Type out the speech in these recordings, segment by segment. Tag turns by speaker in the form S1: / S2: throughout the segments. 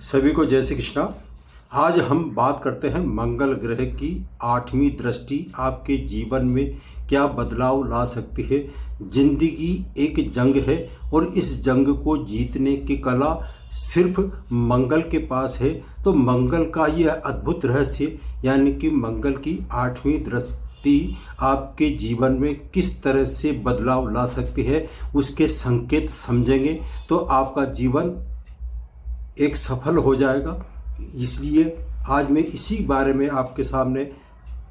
S1: सभी को जय श्री कृष्णा। आज हम बात करते हैं मंगल ग्रह की 8वीं दृष्टि आपके जीवन में क्या बदलाव ला सकती है। जिंदगी एक जंग है और इस जंग को जीतने की कला सिर्फ मंगल के पास है। तो मंगल का यह अद्भुत रहस्य यानी कि मंगल की 8वीं दृष्टि आपके जीवन में किस तरह से बदलाव ला सकती है, उसके संकेत समझेंगे तो आपका जीवन एक सफल हो जाएगा। इसलिए आज मैं इसी बारे में आपके सामने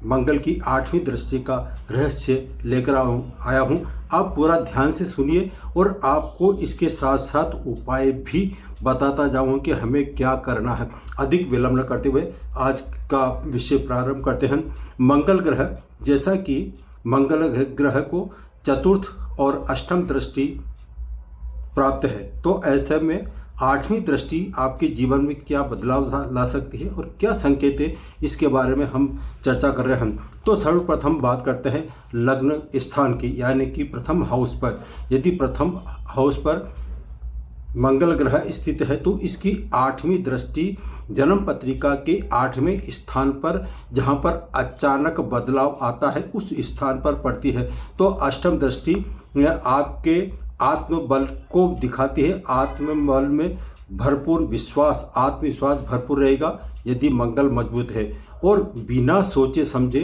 S1: मंगल की 8वीं दृष्टि का रहस्य लेकर आया हूँ। आप पूरा ध्यान से सुनिए और आपको इसके साथ साथ उपाय भी बताता जाऊँ कि हमें क्या करना है। अधिक विलंब न करते हुए आज का विषय प्रारंभ करते हैं। मंगल ग्रह, जैसा कि मंगल ग्रह को चतुर्थ और अष्टम दृष्टि प्राप्त है, तो ऐसे में 8वीं दृष्टि आपके जीवन में क्या बदलाव ला सकती है और क्या संकेत है, इसके बारे में हम चर्चा कर रहे हैं। तो सर्वप्रथम बात करते हैं लग्न स्थान की, यानी कि प्रथम हाउस पर। यदि प्रथम हाउस पर मंगल ग्रह स्थित है तो इसकी 8वीं दृष्टि जन्म पत्रिका के 8वें स्थान पर, जहां पर अचानक बदलाव आता है, उस स्थान पर पड़ती है। तो अष्टम दृष्टि आपके आत्मबल को दिखाती है। आत्मबल में भरपूर विश्वास, आत्मविश्वास भरपूर रहेगा यदि मंगल मजबूत है। और बिना सोचे समझे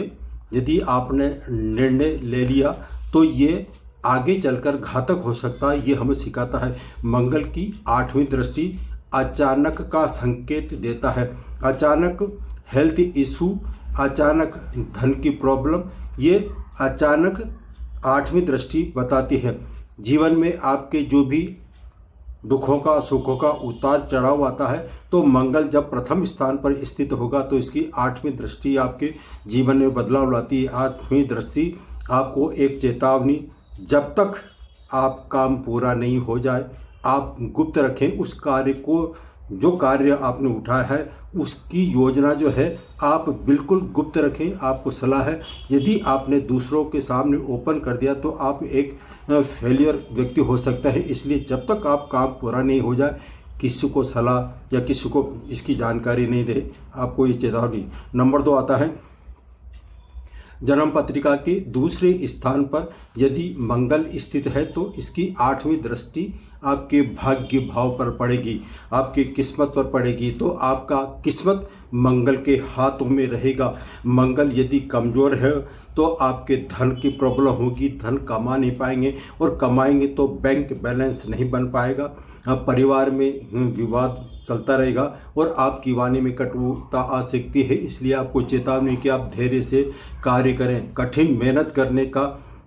S1: यदि आपने निर्णय ले लिया तो ये आगे चलकर घातक हो सकता है। ये हमें सिखाता है। मंगल की 8वीं दृष्टि अचानक का संकेत देता है। अचानक हेल्थ इशू, अचानक धन की प्रॉब्लम, ये अचानक 8वीं दृष्टि बताती है। जीवन में आपके जो भी दुखों का, सुखों का उतार चढ़ाव आता है, तो मंगल जब प्रथम स्थान पर स्थित होगा तो इसकी 8वीं दृष्टि आपके जीवन में बदलाव लाती है। 8वीं दृष्टि आपको एक चेतावनी, जब तक आप काम पूरा नहीं हो जाए आप गुप्त रखें उस कार्य को। जो कार्य आपने उठाया है उसकी योजना जो है आप बिल्कुल गुप्त रखें। आपको सलाह है, यदि आपने दूसरों के सामने ओपन कर दिया तो आप एक फेलियर व्यक्ति हो सकता है। इसलिए जब तक आप काम पूरा नहीं हो जाए किसी को सलाह या किसी को इसकी जानकारी नहीं दे, आपको ये चेतावनी। नंबर 2 आता है जन्म पत्रिका के दूसरे स्थान पर यदि मंगल स्थित है तो इसकी 8वीं दृष्टि आपके भाग्य भाव पर पड़ेगी, आपकी किस्मत पर पड़ेगी। तो आपका किस्मत मंगल के हाथों में रहेगा। मंगल यदि कमज़ोर है तो आपके धन की प्रॉब्लम होगी, धन कमा नहीं पाएंगे और कमाएंगे तो बैंक बैलेंस नहीं बन पाएगा। परिवार में विवाद चलता रहेगा और आपकी वाणी में कटुता आ सकती है। इसलिए आपको चेतावनी कि आप धैर्य से कार्य करें। कठिन मेहनत करने का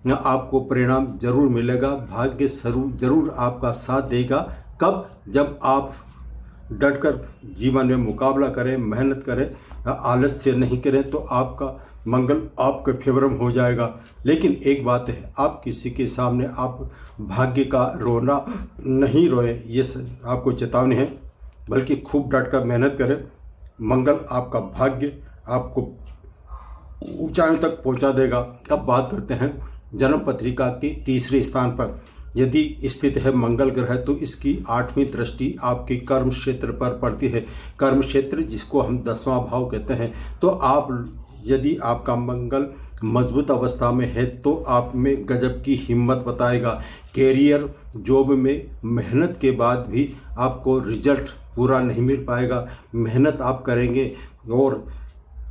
S1: आपको परिणाम जरूर मिलेगा। भाग्य जरूर आपका साथ देगा। कब? जब आप डटकर जीवन में मुकाबला करें, मेहनत करें, आलस्य नहीं करें तो आपका मंगल आपके फेवर में हो जाएगा। लेकिन एक बात है, आप किसी के सामने आप भाग्य का रोना नहीं रोएं, ये आपको चेतावनी है। बल्कि खूब डटकर मेहनत करें। मंगल आपका भाग्य आपको ऊंचाइयों तक पहुंचा देगा। अब बात करते हैं जन्म पत्रिका के तीसरे स्थान पर यदि स्थित है मंगल ग्रह तो इसकी 8वीं दृष्टि आपके कर्म क्षेत्र पर पड़ती है। कर्म क्षेत्र जिसको हम 10वां भाव कहते हैं। तो आप यदि आपका मंगल मजबूत अवस्था में है तो आप में गजब की हिम्मत बताएगा। कैरियर, जॉब में मेहनत के बाद भी आपको रिजल्ट पूरा नहीं मिल पाएगा। मेहनत आप करेंगे और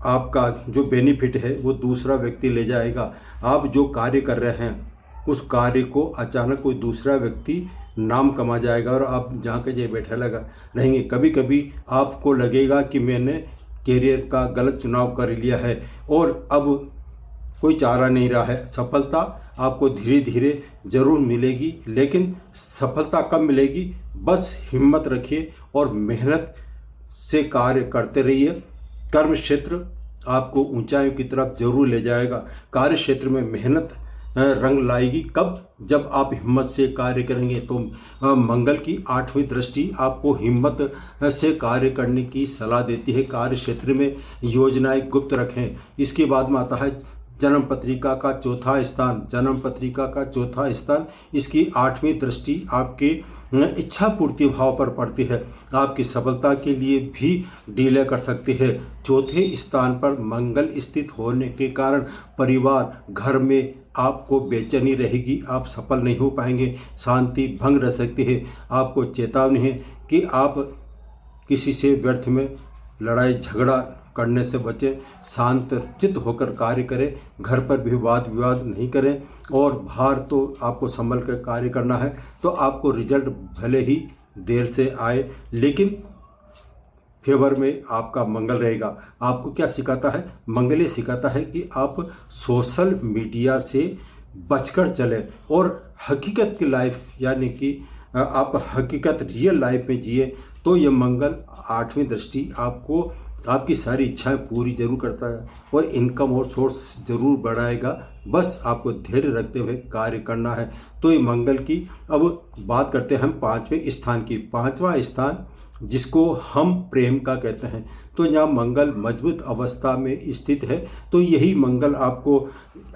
S1: आपका जो बेनिफिट है वो दूसरा व्यक्ति ले जाएगा। आप जो कार्य कर रहे हैं उस कार्य को अचानक कोई दूसरा व्यक्ति नाम कमा जाएगा और आप जहाँ के जे बैठे लगा रहेंगे। कभी कभी आपको लगेगा कि मैंने कैरियर का गलत चुनाव कर लिया है और अब कोई चारा नहीं रहा है। सफलता आपको धीरे धीरे जरूर मिलेगी, लेकिन सफलता कब मिलेगी? बस हिम्मत रखिए और मेहनत से कार्य करते रहिए। कर्म क्षेत्र आपको ऊंचाइयों की तरफ जरूर ले जाएगा। कार्य क्षेत्र में मेहनत रंग लाएगी। कब? जब आप हिम्मत से कार्य करेंगे। तो मंगल की 8वीं दृष्टि आपको हिम्मत से कार्य करने की सलाह देती है। कार्य क्षेत्र में योजनाएं गुप्त रखें। इसके बाद में आता है जन्म पत्रिका का चौथा स्थान, जन्म पत्रिका का चौथा स्थान, इसकी 8वीं दृष्टि आपके इच्छा पूर्ति भाव पर पड़ती है। आपकी सफलता के लिए भी डिले कर सकती है। चौथे स्थान पर मंगल स्थित होने के कारण परिवार, घर में आपको बेचैनी रहेगी, आप सफल नहीं हो पाएंगे, शांति भंग रह सकती है। आपको चेतावनी है कि आप किसी से व्यर्थ में लड़ाई झगड़ा करने से बचें, शांत चित्त होकर कार्य करें, घर पर भी वाद विवाद नहीं करें, और बाहर तो आपको संभल कर कार्य करना है। तो आपको रिजल्ट भले ही देर से आए लेकिन फेवर में आपका मंगल रहेगा। आपको क्या सिखाता है? मंगल ये सिखाता है कि आप सोशल मीडिया से बचकर चलें और हकीकत की लाइफ, यानी कि आप हकीकत रियल लाइफ में जिए। तो ये मंगल 8वीं दृष्टि आपको आपकी सारी इच्छाएं पूरी जरूर करता है और इनकम और सोर्स जरूर बढ़ाएगा। बस आपको धैर्य रखते हुए कार्य करना है। तो ये मंगल की अब बात करते हैं हम 5वें स्थान की। 5वां स्थान जिसको हम प्रेम का कहते हैं, तो यहाँ मंगल मजबूत अवस्था में स्थित है। तो यही मंगल आपको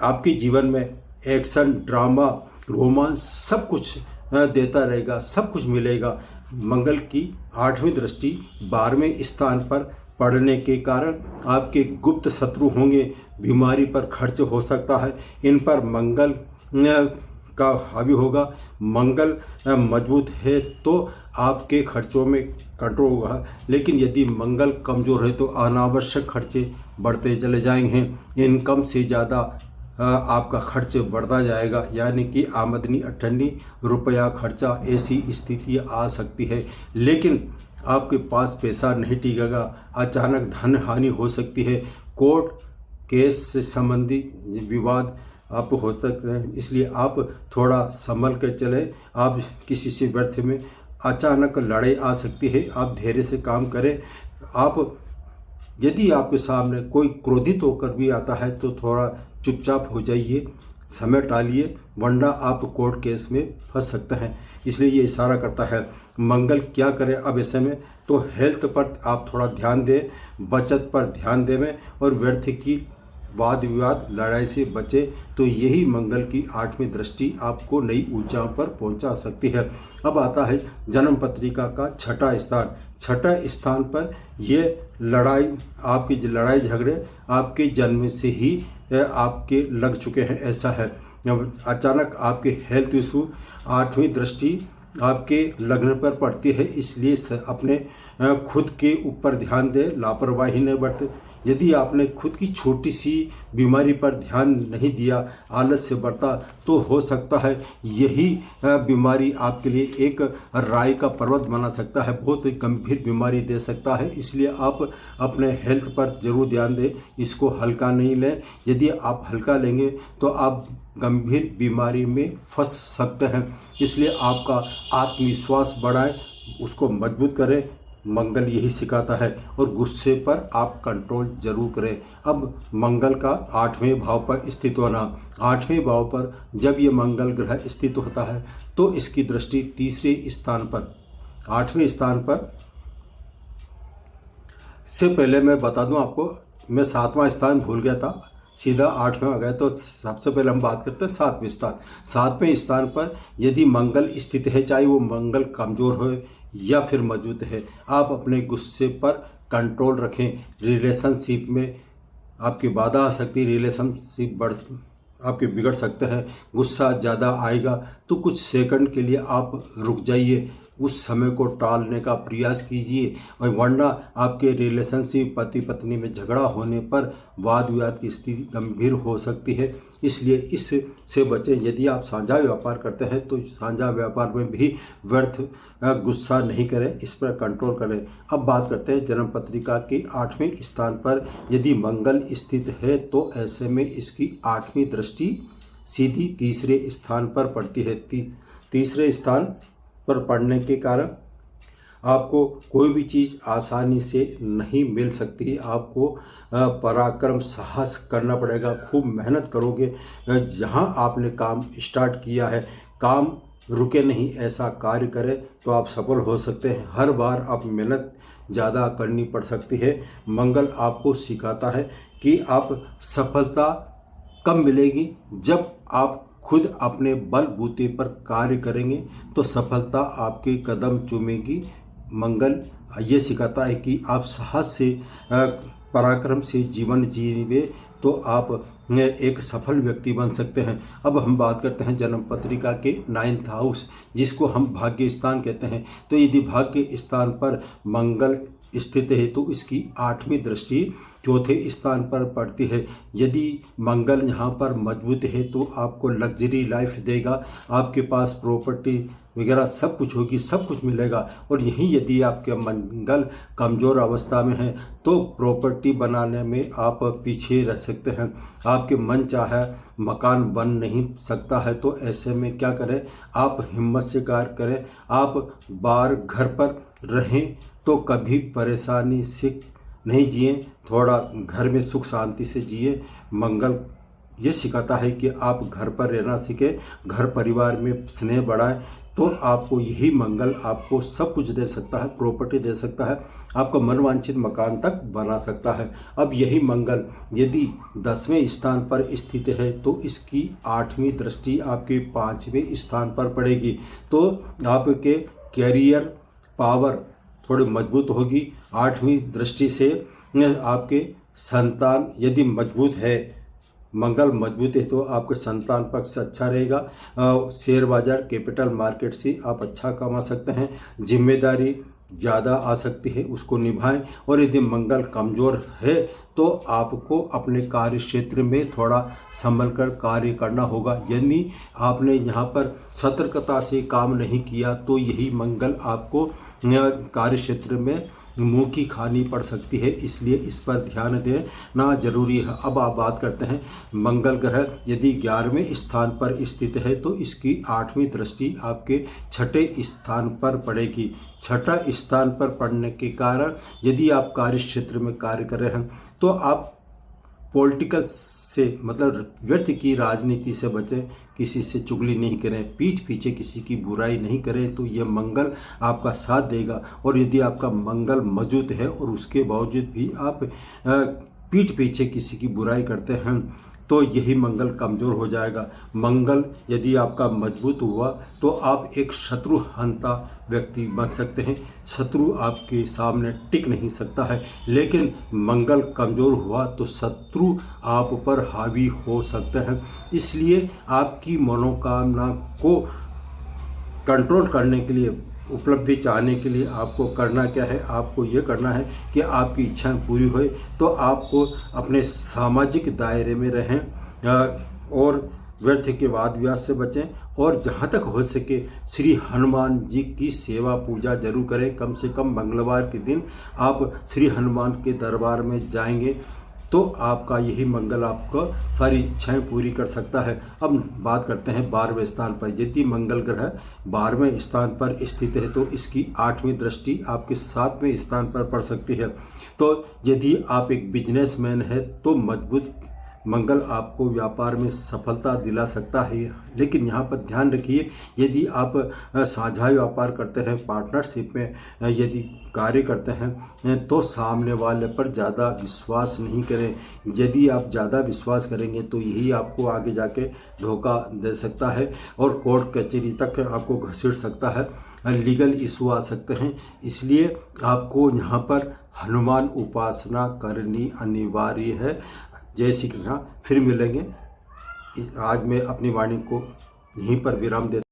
S1: आपके जीवन में एक्शन, ड्रामा, रोमांस सब कुछ देता रहेगा, सब कुछ मिलेगा। मंगल की 8वीं दृष्टि 12वें स्थान पर पड़ने के कारण आपके गुप्त शत्रु होंगे, बीमारी पर खर्च हो सकता है, इन पर मंगल का हावी होगा। मंगल मजबूत है तो आपके खर्चों में कंट्रोल होगा, लेकिन यदि मंगल कमज़ोर है तो अनावश्यक खर्चे बढ़ते चले जाएंगे, इनकम से ज़्यादा आपका खर्च बढ़ता जाएगा, यानी कि आमदनी अठन्नी, रुपया खर्चा, ऐसी स्थिति आ सकती है। लेकिन आपके पास पैसा नहीं टिकेगा, अचानक धन हानि हो सकती है, कोर्ट केस से संबंधित विवाद आप हो सकते हैं, इसलिए आप थोड़ा संभल कर चलें। आप किसी से व्यर्थ में अचानक लड़ाई आ सकती है, आप धैर्य से काम करें। आप यदि आपके सामने कोई क्रोधित होकर भी आता है तो थोड़ा चुपचाप हो जाइए, समय टालिए, वरना आप कोर्ट केस में फंस सकते हैं। इसलिए ये इशारा करता है मंगल क्या करें अब ऐसे में। तो हेल्थ पर आप थोड़ा ध्यान दें, बचत पर ध्यान देवें और व्यर्थ की वाद विवाद लड़ाई से बचें। तो यही मंगल की 8वीं दृष्टि आपको नई ऊंचाई पर पहुंचा सकती है। अब आता है जन्म पत्रिका का 6ठा स्थान। 6ठा स्थान पर ये लड़ाई, आपकी लड़ाई झगड़े आपके जन्म से ही आपके लग चुके हैं, ऐसा है। अचानक आपके हेल्थ इशू 8वीं दृष्टि आपके लग्न पर पड़ती है, इसलिए अपने खुद के ऊपर ध्यान दें, लापरवाही न बरतें। यदि आपने खुद की छोटी सी बीमारी पर ध्यान नहीं दिया, आलस से बरता, तो हो सकता है यही बीमारी आपके लिए एक राय का पर्वत बना सकता है, बहुत ही गंभीर बीमारी दे सकता है। इसलिए आप अपने हेल्थ पर जरूर ध्यान दें, इसको हल्का नहीं लें। यदि आप हल्का लेंगे तो आप गंभीर बीमारी में फंस सकते हैं। इसलिए आपका आत्मविश्वास बढ़ाएं, उसको मजबूत करें, मंगल यही सिखाता है। और गुस्से पर आप कंट्रोल जरूर करें। अब मंगल का 8वें भाव पर स्थित होना, 8वें भाव पर जब ये मंगल ग्रह स्थित होता है तो इसकी दृष्टि तीसरे स्थान पर, 8वें स्थान पर। से पहले मैं बता दूं आपको, मैं 7वां स्थान भूल गया था, सीधा 8वें आ गया। तो सबसे पहले हम बात करते हैं 7वें स्थान। 7वें स्थान पर यदि मंगल स्थित है, चाहे वो मंगल कमज़ोर हो या फिर मौजूद है, आप अपने गुस्से पर कंट्रोल रखें। रिलेशनशिप में आपकी बाधा आ सकती है, रिलेशनशिप आपके बिगड़ सकते हैं, गुस्सा ज़्यादा आएगा तो कुछ सेकंड के लिए आप रुक जाइए, उस समय को टालने का प्रयास कीजिए, और वरना आपके रिलेशनशिप पति पत्नी में झगड़ा होने पर वाद विवाद की स्थिति गंभीर हो सकती है। इसलिए इससे बचें। यदि आप साझा व्यापार करते हैं तो साझा व्यापार में भी व्यर्थ गुस्सा नहीं करें, इस पर कंट्रोल करें। अब बात करते हैं जन्म पत्रिका के 8वें स्थान पर यदि मंगल स्थित है तो ऐसे में इसकी 8वीं दृष्टि सीधी तीसरे स्थान पर पड़ती है। तीसरे स्थान पर पड़ने के कारण आपको कोई भी चीज़ आसानी से नहीं मिल सकती। आपको पराक्रम साहस करना पड़ेगा, खूब मेहनत करोगे। जहां आपने काम स्टार्ट किया है, काम रुके नहीं, ऐसा कार्य करें तो आप सफल हो सकते हैं। हर बार आप मेहनत ज़्यादा करनी पड़ सकती है। मंगल आपको सिखाता है कि आप सफलता कब मिलेगी? जब आप खुद अपने बलबूते पर कार्य करेंगे तो सफलता आपके कदम चूमेगी। मंगल ये सिखाता है कि आप साहस से पराक्रम से जीवन जीवे तो आप एक सफल व्यक्ति बन सकते हैं। अब हम बात करते हैं जन्म पत्रिका के 9th हाउस, जिसको हम भाग्य स्थान कहते हैं। तो यदि भाग्य स्थान पर मंगल स्थित है तो इसकी 8वीं दृष्टि चौथे स्थान पर पड़ती है। यदि मंगल यहाँ पर मजबूत है तो आपको लग्जरी लाइफ देगा, आपके पास प्रॉपर्टी वगैरह सब कुछ होगी, सब कुछ मिलेगा। और यहीं यदि आपके मंगल कमज़ोर अवस्था में है तो प्रॉपर्टी बनाने में आप पीछे रह सकते हैं। आपके मन चाहे मकान बन नहीं सकता है, तो ऐसे में क्या करें, आप हिम्मत से कार्य करें। आप बाहर घर पर रहें तो कभी परेशानी से नहीं जिए, थोड़ा घर में सुख शांति से जिए। मंगल ये सिखाता है कि आप घर पर रहना सीखें, घर परिवार में स्नेह बढ़ाएं, तो आपको यही मंगल आपको सब कुछ दे सकता है, प्रॉपर्टी दे सकता है, आपका मनवांछित मकान तक बना सकता है। अब यही मंगल यदि 10वें स्थान पर स्थित है तो इसकी 8वीं दृष्टि आपके 5वें स्थान पर पड़ेगी। तो आपके कैरियर पावर थोड़ी मजबूत होगी। 8वीं दृष्टि से आपके संतान यदि मजबूत है, मंगल मजबूत है तो आपके संतान पक्ष अच्छा रहेगा। शेयर बाजार कैपिटल मार्केट से आप अच्छा कमा सकते हैं। जिम्मेदारी ज़्यादा आ सकती है, उसको निभाएं। और यदि मंगल कमज़ोर है तो आपको अपने कार्य क्षेत्र में थोड़ा संभल कर कार्य करना होगा। यदि आपने यहाँ पर सतर्कता से काम नहीं किया तो यही मंगल आपको कार्य क्षेत्र में मुंह की खानी पड़ सकती है, इसलिए इस पर ध्यान देना जरूरी है। अब आप बात करते हैं मंगल ग्रह यदि 11वें स्थान पर स्थित है तो इसकी 8वीं दृष्टि आपके 6ठे स्थान पर पड़ेगी। 6ठा स्थान पर पड़ने के कारण यदि आप कार्य क्षेत्र में कार्य कर रहे हैं तो आप पॉलिटिकल से मतलब व्यर्थ की राजनीति से बचें, किसी से चुगली नहीं करें, पीठ पीछे किसी की बुराई नहीं करें, तो यह मंगल आपका साथ देगा। और यदि आपका मंगल मौजूद है और उसके बावजूद भी आप पीठ पीछे किसी की बुराई करते हैं तो यही मंगल कमज़ोर हो जाएगा। मंगल यदि आपका मजबूत हुआ तो आप एक शत्रुहंता व्यक्ति बन सकते हैं, शत्रु आपके सामने टिक नहीं सकता है। लेकिन मंगल कमज़ोर हुआ तो शत्रु आप पर हावी हो सकते हैं। इसलिए आपकी मनोकामना को कंट्रोल करने के लिए, उपलब्धि चाहने के लिए आपको करना क्या है, आपको ये करना है कि आपकी इच्छाएं पूरी होए तो आपको अपने सामाजिक दायरे में रहें और व्यर्थ के वाद विवाद से बचें। और जहाँ तक हो सके श्री हनुमान जी की सेवा पूजा जरूर करें। कम से कम मंगलवार के दिन आप श्री हनुमान के दरबार में जाएंगे तो आपका यही मंगल आपको सारी इच्छाएं पूरी कर सकता है। अब बात करते हैं 12वें स्थान पर। यदि मंगल ग्रह 12वें स्थान पर स्थित है तो इसकी 8वीं दृष्टि आपके 7वें स्थान पर पड़ सकती है। तो यदि आप एक बिजनेसमैन है तो मजबूत मंगल आपको व्यापार में सफलता दिला सकता है। लेकिन यहाँ पर ध्यान रखिए, यदि आप साझा व्यापार करते हैं, पार्टनरशिप में यदि कार्य करते हैं तो सामने वाले पर ज़्यादा विश्वास नहीं करें। यदि आप ज़्यादा विश्वास करेंगे तो यही आपको आगे जाके धोखा दे सकता है और कोर्ट कचहरी तक आपको घसीट सकता है, लीगल इशू आ सकते हैं। इसलिए आपको यहाँ पर हनुमान उपासना करनी अनिवार्य है। जय श्री कृष्ण। फिर मिलेंगे। आज मैं अपनी वाणी को यहीं पर विराम देता हूँ।